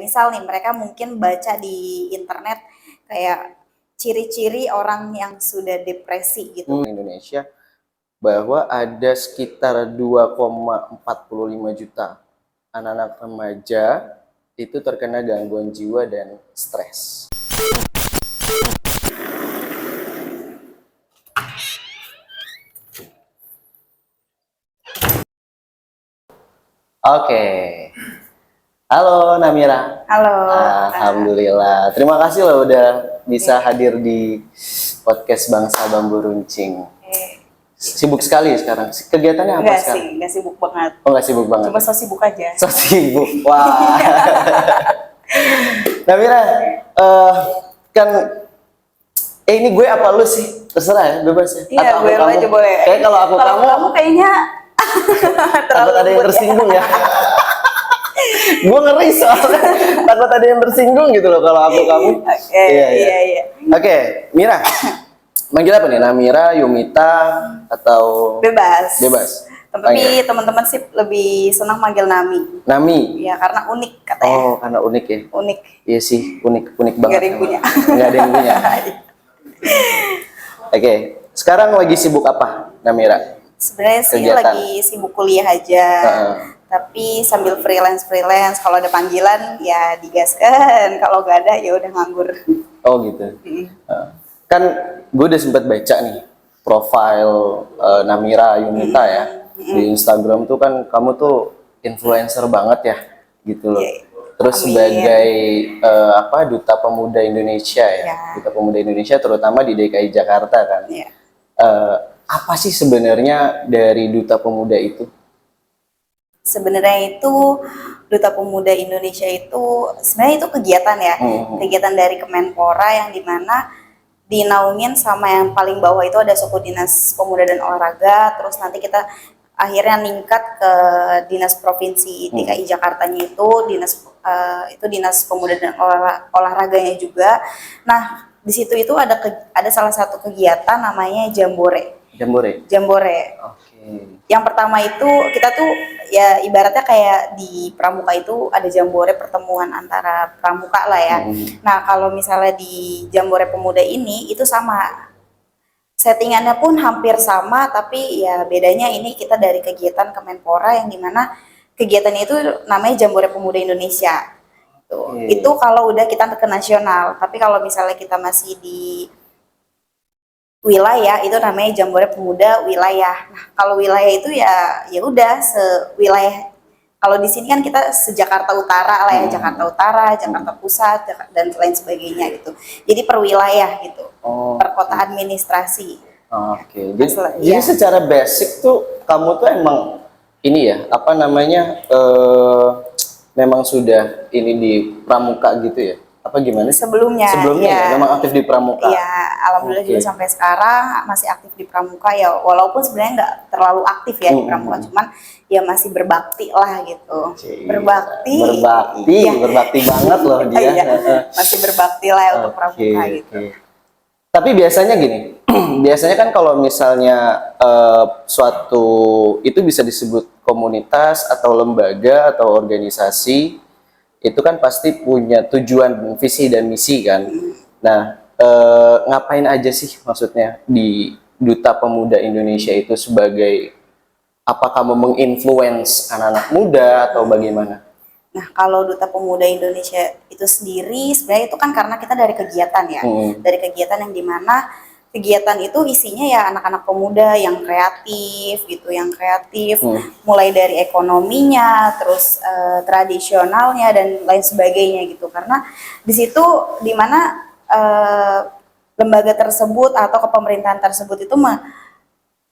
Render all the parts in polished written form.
misal nih mereka mungkin baca di internet kayak ciri-ciri orang yang sudah depresi gitu. Indonesia bahwa ada sekitar 2,45 juta anak-anak remaja itu terkena gangguan jiwa dan stres. Oke. Halo Namira. Halo. Alhamdulillah. Terima kasih loh udah bisa hadir di podcast Bangsa Bambu Runcing. Sibuk sekali sekarang. Kegiatannya apa sekarang? Enggak sibuk banget. Oh, nggak sibuk banget. Cuma so sibuk aja. So sibuk. Wah. Namira, kan ini gue apa lu sih? Terserah ya, bebas ya. Iya, gue aja boleh. Kayak kalau aku kamu kayaknya takut ada yang tersinggung ya. Gue ngeri soalnya takut ada yang tersinggung gitu loh kalau aku kamu. Iya. Oke, Mira. Manggil apa nih? Namira, Yumita, atau bebas. Tapi Panggil. teman-teman sih lebih senang manggil Nami. Nami. Ya karena unik katanya. Oh, karena unik ya. Unik. Iya sih, unik banget. Nggak ada yang punya. Nggak ada yang punya. Oke, sekarang lagi sibuk apa, Namira? Sebenarnya sih lagi sibuk kuliah aja. Tapi sambil freelance. Kalau ada panggilan ya digaskan. Kalau nggak ada ya udah nganggur. Oh gitu. Kan gue udah sempat baca nih profil Namira Yumita ya di Instagram tuh, kan kamu tuh influencer banget ya gitu loh. Terus sebagai Duta Pemuda Indonesia ya. Duta Pemuda Indonesia terutama di DKI Jakarta kan. Apa sih sebenarnya dari Duta Pemuda itu? Sebenarnya itu Duta Pemuda Indonesia itu sebenarnya itu kegiatan ya, kegiatan dari Kemenpora yang dimana dinaungin sama yang paling bawah itu ada suku dinas pemuda dan olahraga, terus nanti kita akhirnya ningkat ke dinas provinsi DKI Jakartanya itu dinas pemuda dan olahraganya juga. Nah di situ itu ada salah satu kegiatan namanya Jambore. Yang pertama itu kita tuh ya ibaratnya kayak di Pramuka itu ada Jambore pertemuan antara pramuka lah ya. Nah kalau misalnya di Jambore Pemuda ini itu sama, settingannya pun hampir sama, tapi ya bedanya ini kita dari kegiatan Kemenpora yang dimana kegiatannya itu namanya Jambore Pemuda Indonesia. Itu kalau udah kita ke nasional, tapi kalau misalnya kita masih di wilayah itu namanya Jambore Pemuda Wilayah. Nah, kalau wilayah itu ya udah sewilayah. Kalau di sini kan kita se-Jakarta Utara lah ya, Jakarta Utara, Jakarta Pusat, dan lain sebagainya gitu. Jadi per wilayah gitu. Per kota administrasi. Jadi secara basic tuh kamu tuh emang ini ya, memang sudah ini di Pramuka gitu ya? Apa gimana? Sebelumnya ya, memang aktif di Pramuka. Iya, alhamdulillah juga sampai sekarang masih aktif di Pramuka ya, walaupun sebenarnya nggak terlalu aktif ya di Pramuka, cuman ya masih berbakti lah gitu. Berbakti banget loh dia. Masih berbakti lah untuk Pramuka gitu. Tapi biasanya gini, biasanya kan kalau misalnya suatu itu bisa disebut komunitas atau lembaga atau organisasi, itu kan pasti punya tujuan, visi dan misi kan. Nah, ngapain aja sih maksudnya di Duta Pemuda Indonesia itu sebagai apakah menginfluence anak-anak muda atau bagaimana? Nah, kalau Duta Pemuda Indonesia itu sendiri sebenarnya itu kan karena kita dari kegiatan ya. Dari kegiatan yang dimana kegiatan itu isinya ya anak-anak pemuda yang kreatif gitu, mulai dari ekonominya, terus tradisionalnya dan lain sebagainya gitu. Karena di situ dimana lembaga tersebut atau kepemerintahan tersebut itu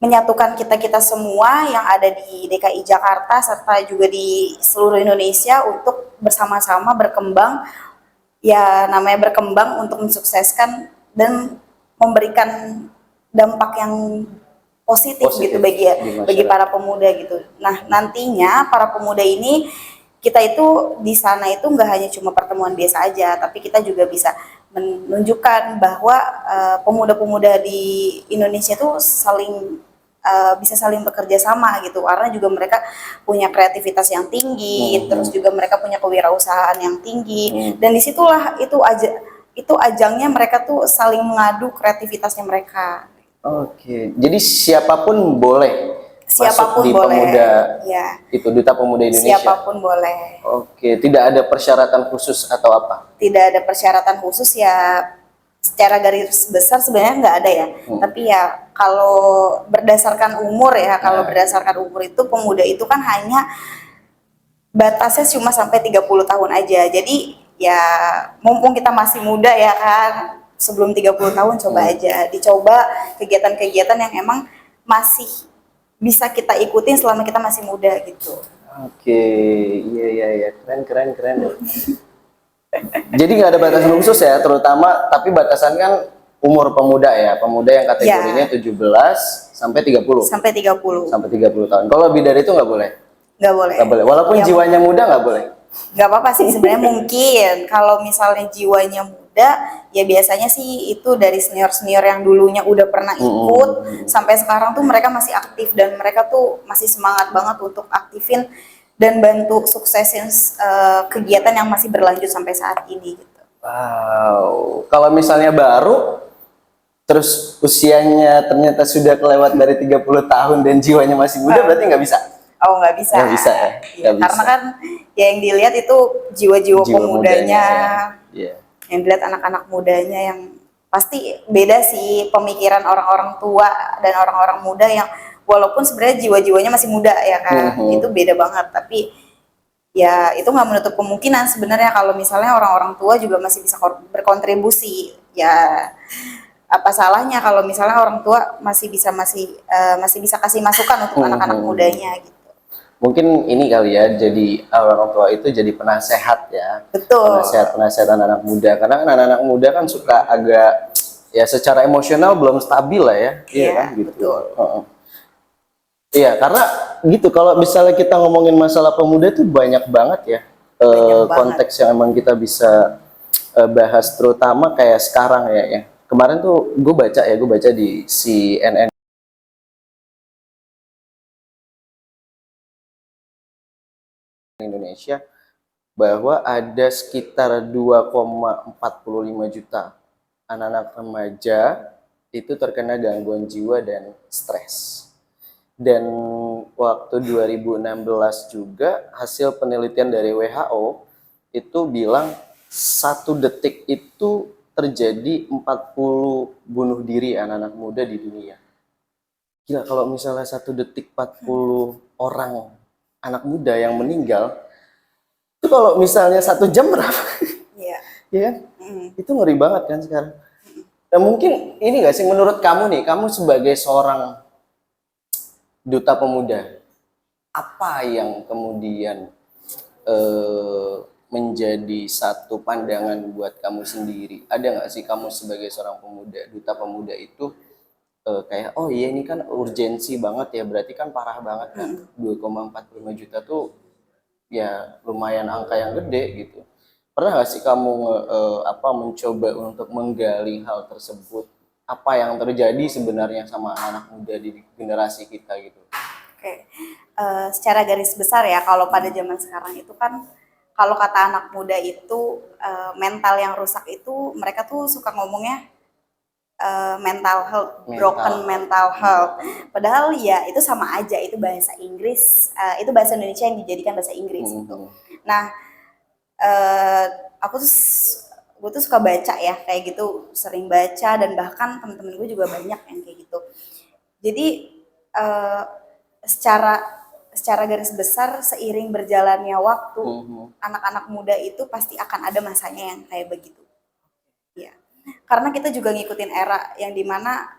menyatukan kita semua yang ada di DKI Jakarta serta juga di seluruh Indonesia untuk bersama-sama berkembang, ya namanya berkembang untuk mensukseskan dan memberikan dampak yang positif gitu bagi para pemuda gitu. Nah nantinya para pemuda ini kita itu di sana itu nggak hanya cuma pertemuan biasa aja, tapi kita juga bisa menunjukkan bahwa pemuda-pemuda di Indonesia itu saling bisa saling bekerja sama gitu, karena juga mereka punya kreativitas yang tinggi, terus juga mereka punya kewirausahaan yang tinggi, dan disitulah itu ajangnya mereka tuh saling mengadu kreativitasnya mereka. Oke, jadi siapapun boleh masuk Siapapun di boleh, pemuda ya. itu, Duta Pemuda Indonesia. Siapapun boleh. Oke, tidak ada persyaratan khusus atau apa? Tidak ada persyaratan khusus ya, secara garis besar sebenarnya nggak ada ya. Tapi ya kalau berdasarkan umur ya, kalau berdasarkan umur itu pemuda itu kan hanya batasnya cuma sampai 30 tahun aja. Jadi ya mumpung kita masih muda ya kan, sebelum 30 tahun coba aja, dicoba kegiatan-kegiatan yang emang masih bisa kita ikutin selama kita masih muda gitu. Oke, iya, keren. Jadi nggak ada batasan khusus ya, terutama tapi batasan kan umur pemuda ya, pemuda yang kategorinya 17 sampai 30. Sampai 30. Sampai 30 tahun. Kalau lebih dari itu nggak boleh. Nggak boleh. Nggak boleh. Walaupun ya, jiwanya muda nggak boleh. Nggak apa-apa sih sebenarnya. Mungkin kalau misalnya jiwanya muda, ya biasanya sih itu dari senior-senior yang dulunya udah pernah ikut sampai sekarang tuh mereka masih aktif dan mereka tuh masih semangat banget untuk aktifin dan bantu suksesin kegiatan yang masih berlanjut sampai saat ini gitu. Wow. Kalau misalnya baru terus usianya ternyata sudah kelewat dari 30 tahun dan jiwanya masih muda, berarti nggak bisa. Oh, nggak bisa. Nggak bisa ya? Ya, karena kan ya yang dilihat itu jiwa-jiwa pemudanya, ya. Yang dilihat anak-anak mudanya, yang pasti beda sih pemikiran orang-orang tua dan orang-orang muda yang walaupun sebenarnya jiwa-jiwanya masih muda ya kan, itu beda banget. Tapi ya itu nggak menutup kemungkinan sebenarnya kalau misalnya orang-orang tua juga masih bisa berkontribusi. Ya apa salahnya kalau misalnya orang tua masih bisa kasih masukan untuk anak-anak mudanya gitu. Mungkin ini kali ya, jadi orang tua itu jadi penasehat ya. Betul. Penasehat anak-anak muda, karena kan anak-anak muda kan suka agak ya secara emosional belum stabil lah ya. Iya kan gitu. Betul. Iya, karena gitu kalau misalnya kita ngomongin masalah pemuda tuh banyak banget ya konteks yang emang kita bisa bahas, terutama kayak sekarang ya. Kemarin tuh gue baca di CNN Indonesia bahwa ada sekitar 2,45 juta anak-anak remaja itu terkena gangguan jiwa dan stres. Dan waktu 2016 juga hasil penelitian dari WHO itu bilang 1 detik itu terjadi 40 bunuh diri anak-anak muda di dunia. Gila, kalau misalnya 1 detik 40 orang anak muda yang meninggal, itu kalau misalnya 1 jam berapa? Iya. Ya kan? Itu ngeri banget kan sekarang. Nah, mungkin ini nggak sih menurut kamu nih, kamu sebagai seorang duta pemuda, apa yang kemudian menjadi satu pandangan buat kamu sendiri? Ada nggak sih kamu sebagai seorang pemuda, duta pemuda itu kayak, oh iya ini kan urgensi banget ya, berarti kan parah banget kan, 2,45 juta tuh ya lumayan angka yang gede gitu. Pernah nggak sih kamu mencoba untuk menggali hal tersebut? Apa yang terjadi sebenarnya sama anak muda di generasi kita gitu? Oke. Secara garis besar ya, kalau pada zaman sekarang itu kan, kalau kata anak muda itu mental yang rusak itu mereka tuh suka ngomongnya mental health, broken mental health. Padahal ya itu sama aja, itu bahasa Inggris, itu bahasa Indonesia yang dijadikan bahasa Inggris gitu. Nah, gue tuh suka baca ya kayak gitu, sering baca, dan bahkan temen-temen gue juga banyak yang kayak gitu. Jadi secara garis besar, seiring berjalannya waktu, anak-anak muda itu pasti akan ada masanya yang kayak begitu. Ya, karena kita juga ngikutin era yang dimana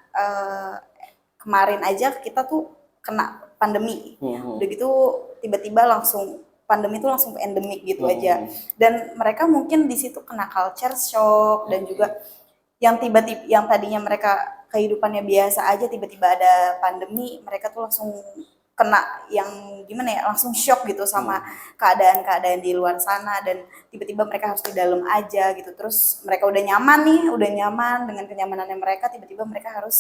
kemarin aja kita tuh kena pandemi, udah gitu tiba-tiba langsung pandemi itu langsung endemik gitu aja, dan mereka mungkin di situ kena culture shock, dan juga yang tiba-tiba yang tadinya mereka kehidupannya biasa aja, tiba-tiba ada pandemi, mereka tuh langsung kena yang gimana ya, langsung shock gitu sama keadaan-keadaan di luar sana, dan tiba-tiba mereka harus di dalam aja gitu. Terus mereka udah nyaman dengan kenyamanannya mereka, tiba-tiba mereka harus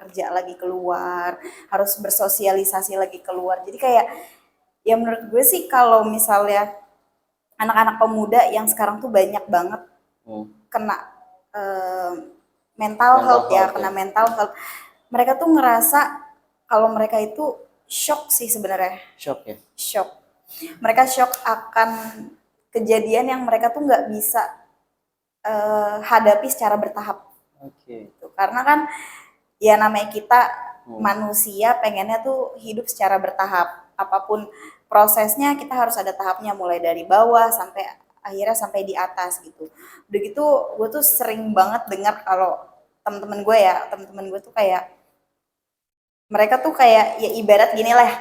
kerja lagi keluar, harus bersosialisasi lagi keluar. Jadi kayak ya menurut gue sih kalau misalnya anak-anak pemuda yang sekarang tuh banyak banget kena eh, mental health ya, kena mental health. Mereka tuh ngerasa kalau mereka itu shock sih sebenarnya. Shock ya? Shock. Mereka shock akan kejadian yang mereka tuh nggak bisa hadapi secara bertahap. Oke. Karena kan ya namanya kita manusia pengennya tuh hidup secara bertahap. Apapun prosesnya kita harus ada tahapnya, mulai dari bawah sampai akhirnya sampai di atas gitu. Udah gitu gue tuh sering banget dengar kalau temen-temen gue tuh kayak mereka tuh kayak ya ibarat gini lah,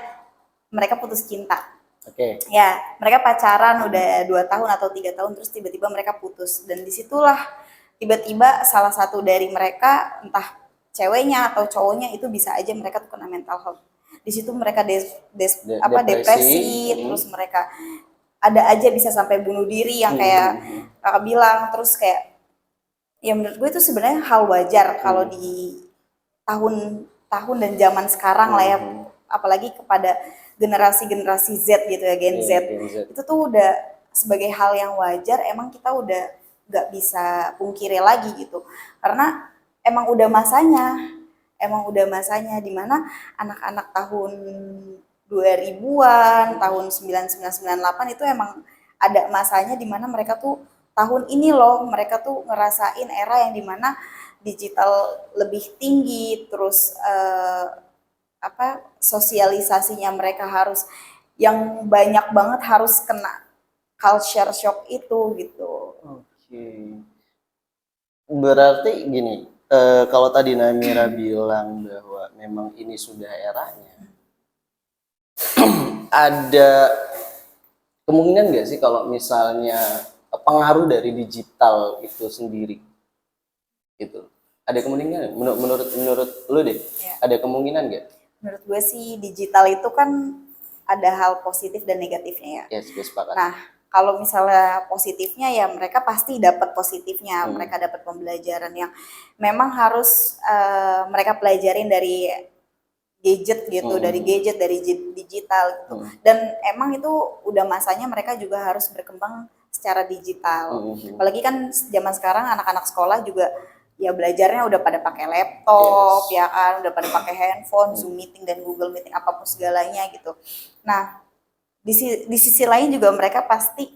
mereka putus cinta. Oke. Ya, mereka pacaran udah 2 tahun atau 3 tahun, terus tiba-tiba mereka putus. Dan disitulah tiba-tiba salah satu dari mereka, entah ceweknya atau cowoknya, itu bisa aja mereka tuh kena mental health. Di situ mereka depresi, terus mereka ada aja bisa sampai bunuh diri yang kayak kakak bilang. Terus kayak ya menurut gue itu sebenarnya hal wajar kalau di tahun-tahun dan zaman sekarang lah ya, apalagi kepada generasi-generasi Z gitu ya, Gen Z. Itu tuh udah sebagai hal yang wajar, emang kita udah nggak bisa pungkiri lagi gitu. Karena emang udah masanya dimana anak-anak tahun 2000-an, tahun 9998 itu emang ada masanya dimana mereka tuh tahun ini loh, mereka tuh ngerasain era yang dimana digital lebih tinggi, terus sosialisasinya mereka harus yang banyak banget, harus kena culture shock itu gitu. Oke. Berarti gini, kalau tadi Namira bilang bahwa memang ini sudah eranya, ada kemungkinan nggak sih kalau misalnya pengaruh dari digital itu sendiri, gitu? Ada kemungkinan? Menurut lu deh, ya. Ada kemungkinan nggak? Menurut gue sih digital itu kan ada hal positif dan negatifnya ya. Yes, gue sepakat. Nah, kalau misalnya positifnya ya mereka pasti dapat positifnya, mereka dapat pembelajaran yang memang harus mereka pelajarin dari gadget gitu, dari digital gitu. Dan emang itu udah masanya mereka juga harus berkembang secara digital. Apalagi kan zaman sekarang anak-anak sekolah juga ya belajarnya udah pada pakai laptop, ya kan, udah pada pakai handphone, Zoom meeting dan Google meeting, apapun segalanya gitu. Nah, di sisi lain juga mereka pasti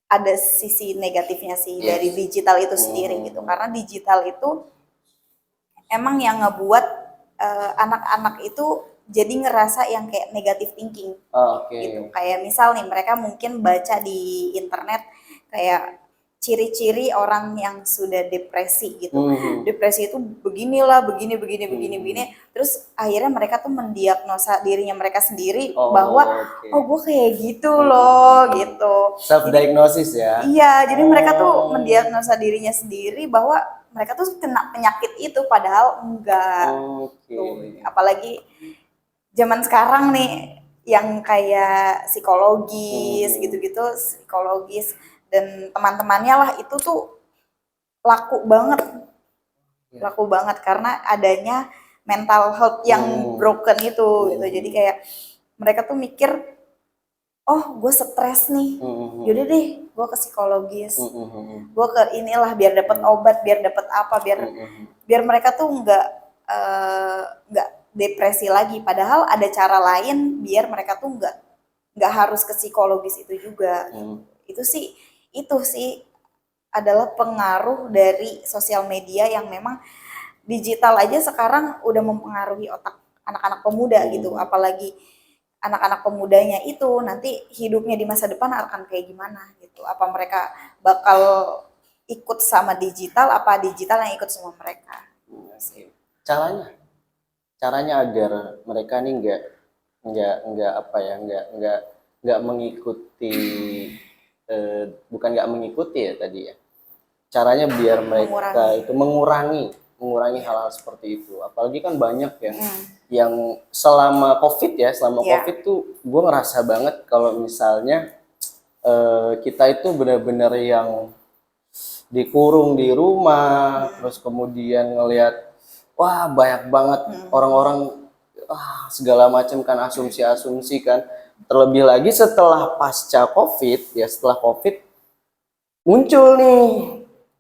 ada sisi negatifnya sih dari digital itu sendiri gitu. Karena digital itu emang yang ngebuat anak-anak itu jadi ngerasa yang kayak negative thinking. Gitu. Kayak misal nih mereka mungkin baca di internet kayak ciri-ciri orang yang sudah depresi gitu. Depresi itu beginilah, begini. Terus akhirnya mereka tuh mendiagnosa dirinya mereka sendiri bahwa gue kayak gitu loh gitu. Self-diagnosis ya? Iya, jadi mereka tuh mendiagnosa dirinya sendiri bahwa mereka tuh kena penyakit itu, padahal enggak. Tuh. Apalagi zaman sekarang nih yang kayak psikologis gitu-gitu, psikologis dan teman-temannya lah, itu tuh laku banget karena adanya mental health yang broken itu gitu. Jadi kayak mereka tuh mikir, oh gue stres nih, yaudah deh gue ke psikologis, gue ke inilah biar dapat obat, biar dapat apa, biar mereka tuh nggak depresi lagi. Padahal ada cara lain biar mereka tuh nggak harus ke psikologis itu juga. Itu sih adalah pengaruh dari sosial media yang memang digital aja sekarang udah mempengaruhi otak anak-anak pemuda gitu. Apalagi anak-anak pemudanya itu nanti hidupnya di masa depan akan kayak gimana gitu. Apa mereka bakal ikut sama digital, apa digital yang ikut sama mereka. Caranya agar mereka nih nggak mengikuti, bukan nggak mengikuti ya tadi ya. Caranya biar mereka itu mengurangi hal-hal seperti itu. Apalagi kan banyak ya yang selama COVID tuh gue ngerasa banget kalau misalnya kita itu benar-benar yang dikurung di rumah, terus kemudian ngelihat wah banyak banget orang-orang segala macam kan asumsi-asumsi kan. Terlebih lagi setelah pasca COVID ya, setelah COVID muncul nih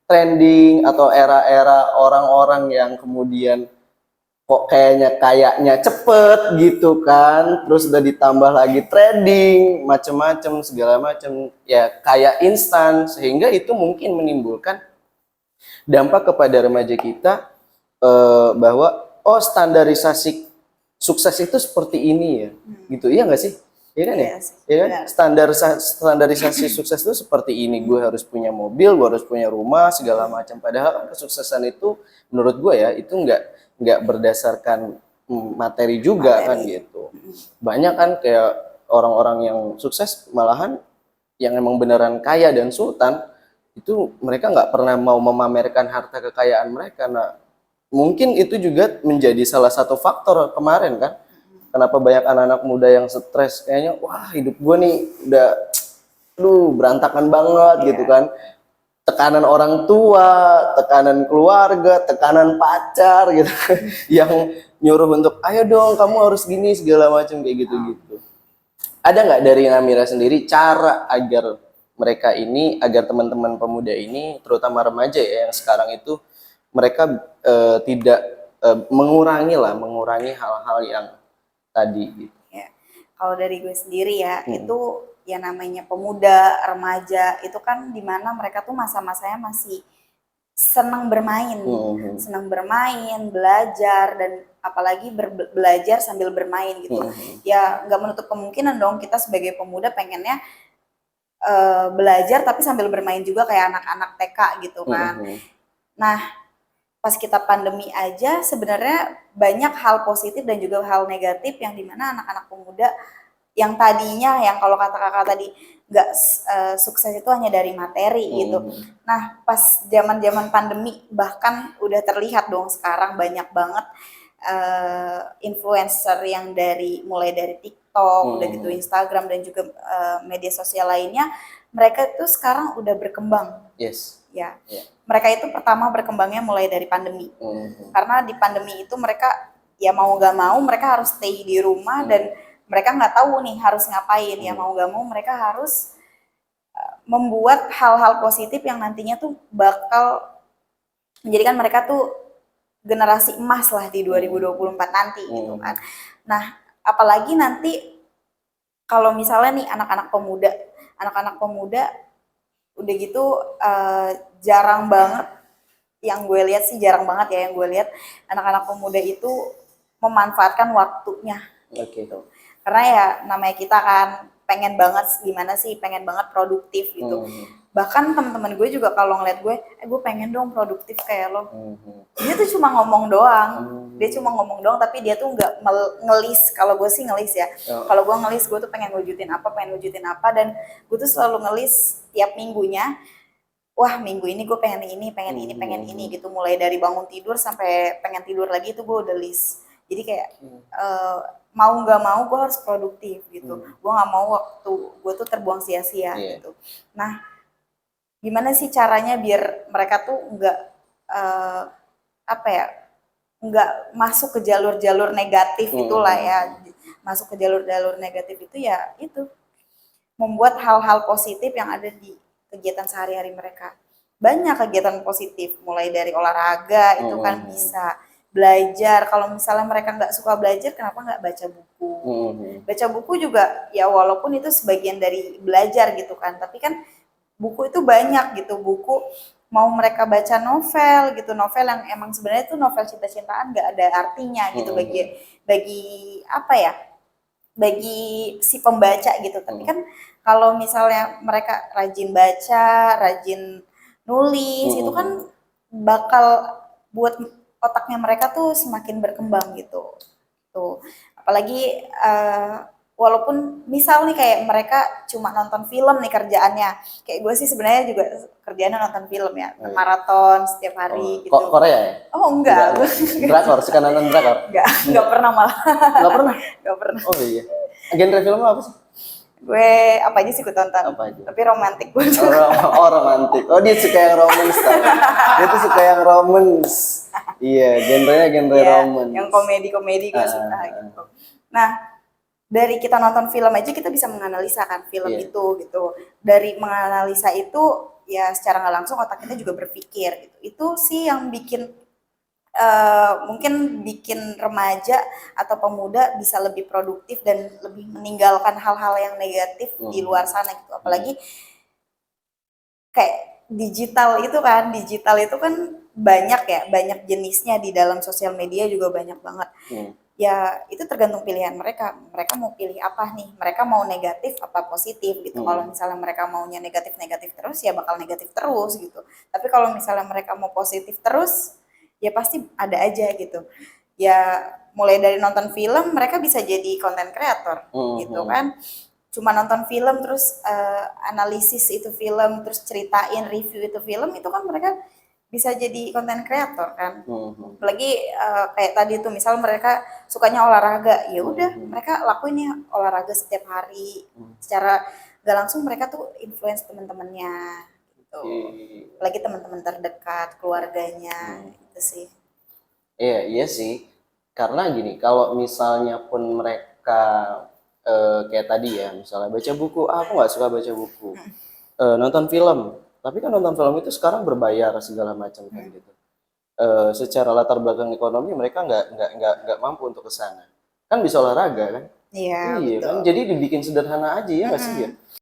trending atau era-era orang-orang yang kemudian kok kayaknya cepet gitu kan, terus udah ditambah lagi trading macem-macem segala macem ya kayak instan, sehingga itu mungkin menimbulkan dampak kepada remaja kita bahwa oh standarisasi sukses itu seperti ini ya gitu, iya nggak sih? Iya kan ya? Iya kan? Standarisasi sukses itu seperti ini, gue harus punya mobil, gue harus punya rumah segala macam, padahal kan kesuksesan itu menurut gue ya itu nggak berdasarkan materi juga kan gitu. Banyak kan kayak orang-orang yang sukses malahan yang emang beneran kaya dan sultan itu mereka nggak pernah mau memamerkan harta kekayaan mereka. Nah mungkin itu juga menjadi salah satu faktor kemarin kan kenapa banyak anak-anak muda yang stres, kayaknya wah hidup gue nih udah berantakan banget gitu kan. Tekanan orang tua, tekanan keluarga, tekanan pacar gitu yang nyuruh untuk ayo dong kamu harus gini segala macam kayak gitu-gitu. Ada nggak dari Namira sendiri cara agar mereka ini, agar teman-teman pemuda ini, terutama remaja ya yang sekarang itu mereka tidak mengurangi hal-hal yang tadi gitu. Ya, kalau dari gue sendiri ya, itu ya namanya pemuda, remaja, itu kan dimana mereka tuh masa-masanya masih senang bermain, belajar, dan apalagi belajar sambil bermain gitu. Ya nggak menutup kemungkinan dong kita sebagai pemuda pengennya belajar tapi sambil bermain juga kayak anak-anak TK gitu kan. Nah, pas kita pandemi aja sebenarnya banyak hal positif dan juga hal negatif yang dimana anak-anak pemuda yang tadinya yang kalau kata kakak tadi nggak sukses itu hanya dari materi gitu. Nah pas zaman pandemi bahkan udah terlihat dong sekarang banyak banget influencer yang mulai dari TikTok, udah gitu Instagram dan juga media sosial lainnya, mereka itu sekarang udah berkembang. Yes. Ya. Mereka itu pertama berkembangnya mulai dari pandemi. Karena di pandemi itu mereka ya mau gak mau mereka harus stay di rumah dan mereka nggak tahu nih harus ngapain. Ya mau gak mau mereka harus membuat hal-hal positif yang nantinya tuh bakal menjadikan mereka tuh generasi emas lah di 2024 nanti gitu kan. Nah, apalagi nanti kalau misalnya nih anak-anak pemuda udah gitu jarang banget yang gue lihat sih anak-anak pemuda itu memanfaatkan waktunya gitu. Karena ya namanya kita kan pengen banget produktif gitu. Bahkan teman-teman gue juga kalau ngeliat gue pengen dong produktif kayak lo. Dia tuh cuma ngomong doang, tapi dia tuh nggak ngelis. Kalau gue sih ngelis ya. Kalau gue ngelis, gue tuh pengen wujudin apa, dan gue tuh selalu ngelis tiap minggunya. Wah minggu ini gue pengen ini gitu. Mulai dari bangun tidur sampai pengen tidur lagi itu gue udah list. Jadi kayak mau nggak mau gue harus produktif gitu. Gue nggak mau waktu gue tuh terbuang sia-sia gitu. Nah, gimana sih caranya biar mereka tuh nggak nggak masuk ke jalur-jalur negatif itulah ya. Masuk ke jalur-jalur negatif itu ya itu membuat hal-hal positif yang ada di kegiatan sehari-hari mereka. Banyak kegiatan positif, mulai dari olahraga itu kan bisa, belajar. Kalau misalnya mereka nggak suka belajar, kenapa nggak baca buku? Baca buku juga ya walaupun itu sebagian dari belajar gitu kan, tapi kan buku itu banyak gitu, buku mau mereka baca novel gitu, novel yang emang sebenarnya itu novel cinta-cintaan nggak ada artinya gitu bagi si pembaca gitu. Tapi kan kalau misalnya mereka rajin baca, rajin nulis, itu kan bakal buat otaknya mereka tuh semakin berkembang gitu. Tuh. Apalagi walaupun misal nih kayak mereka cuma nonton film nih kerjaannya. Kayak gue sih sebenarnya juga kerjaannya nonton film ya, maraton setiap hari gitu. Korea ya? Oh enggak. Drakor, suka nonton drakor? Enggak pernah malah. Enggak pernah? Enggak pernah. Oh iya. Genre film apa sih? Gue apa aja sih gue tonton. Tapi romantis gue suka. Oh romantis. Oh dia suka yang romance. Dia tuh suka yang romance. Iya, genrenya genre Ya, romance. yang komedi-komedi gue suka gitu. Nah, dari kita nonton film aja kita bisa menganalisa kan film Iya. itu gitu. Dari menganalisa itu ya secara nggak langsung otak kita juga berpikir gitu. Itu sih yang bikin mungkin bikin remaja atau pemuda bisa lebih produktif dan lebih meninggalkan hal-hal yang negatif di luar sana gitu. Apalagi kayak digital itu kan banyak ya, banyak jenisnya di dalam sosial media juga banyak banget. Ya itu tergantung pilihan mereka. Mereka mau pilih apa nih? Mereka mau negatif apa positif gitu. Kalau misalnya mereka maunya negatif-negatif terus ya bakal negatif terus gitu. Tapi kalau misalnya mereka mau positif terus ya pasti ada aja gitu. Ya mulai dari nonton film mereka bisa jadi konten kreator gitu kan. Cuma nonton film terus analisis itu film terus ceritain review itu film itu kan mereka bisa jadi konten kreator kan. Apalagi kayak tadi tuh misal mereka sukanya olahraga, ya udah mereka lakuin ya olahraga setiap hari. Secara gak langsung mereka tuh influence teman-temannya gitu. Apalagi teman-teman terdekat, keluarganya itu sih. Iya, iya sih. Karena gini, kalau misalnya pun mereka kayak tadi ya, misalnya baca buku, aku nggak suka baca buku. Nonton film, tapi kan nonton film itu sekarang berbayar segala macam kan gitu. Secara latar belakang ekonomi mereka nggak mampu untuk ke sana. Kan bisa olahraga kan? Iya, Iya kan, betul. jadi dibikin sederhana aja ya nggak sih ya?